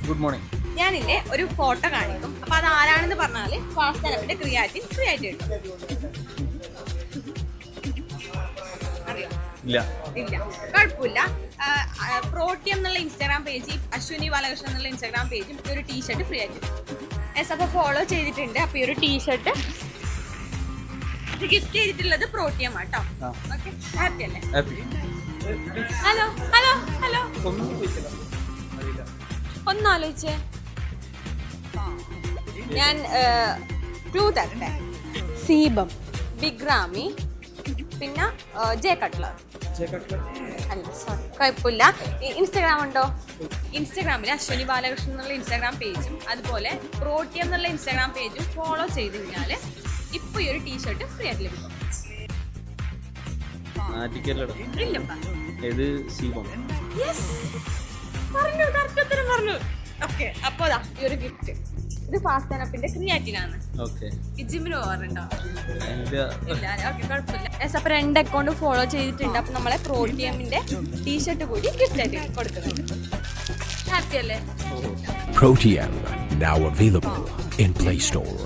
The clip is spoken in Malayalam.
Good morning. ഞാനില്ലേ ഒരു ഫോട്ടോ കാണിക്കും. അപ്പൊ അത് ആരാണെന്ന് പറഞ്ഞാല് ഫാസ്റ്റ് ആപ്പിന്റെ ക്രിയാറ്റിൻ ഫ്രീ ആയിട്ട് കിട്ടും. അറിയോ? ഇല്ല. ഇല്ല, കുഴപ്പമില്ല. പ്രോട്ടിയം എന്നുള്ള ഇൻസ്റ്റാഗ്രാം പേജ്, അശ്വിനി ബാലകൃഷ്ണൻ എന്നുള്ള ഇൻസ്റ്റാഗ്രാം പേജും ഈ ഒരു ടീഷർട്ട് ഫ്രീ ആയിട്ട് കിട്ടും. അപ്പൊ ഫോളോ ചെയ്തിട്ടുണ്ട്. അപ്പൊ ഈ ഒരു ടീഷർട്ട് ഗിഫ്റ്റ് ചെയ്തിട്ടുള്ളത് പ്രോട്ടിയം ആട്ടോ. ഓക്കെ, ഹാപ്പി അല്ലേ? ഹലോ ഹലോ ഹലോ, ഒന്ന് ആലോചിച്ചേ. ഞാൻ ക്ലൂ തരട്ടെ. സീബം, ബിഗ് റാമി, പിന്നെ ജെ കട്ട്ലർ. അല്ല, സോറി, കുഴപ്പമില്ല. ഇൻസ്റ്റാഗ്രാം ഉണ്ടോ? ഇൻസ്റ്റാഗ്രാമിൽ അശ്വിനി ബാലകൃഷ്ണൻ എന്നുള്ള ഇൻസ്റ്റാഗ്രാം പേജും അതുപോലെ പ്രോട്ടിയം എന്നുള്ള ഇൻസ്റ്റാഗ്രാം പേജും ഫോളോ ചെയ്ത് കഴിഞ്ഞാൽ ഇപ്പൊ ഈ ഒരു ടീഷർട്ട് ഫ്രീ ആയിട്ട് ലഭിക്കും. പറഞ്ഞു. ഓക്കെ, അപ്പൊ ഈ ഒരു ഗിഫ്റ്റ് ഇത് ഫാസ്റ്റ് ആപ്പിന്റെ ക്രിയാറ്റിനാണ്. ജിമ്മിന് പോകാറുണ്ടോ? ഇല്ല, ഓക്കെ, കുഴപ്പമില്ല. അപ്പൊ 2 അക്കൗണ്ട് ഫോളോ ചെയ്തിട്ടുണ്ട്. അപ്പൊ നമ്മളെ പ്രോട്ടിയമിന്റെ ടീഷർട്ട് കൂടി ഗിഫ്റ്റ് ആയിട്ട് കൊടുക്കുന്നുണ്ട്. ഹാപ്പി അല്ലേ? Proteum, now available in Play Store.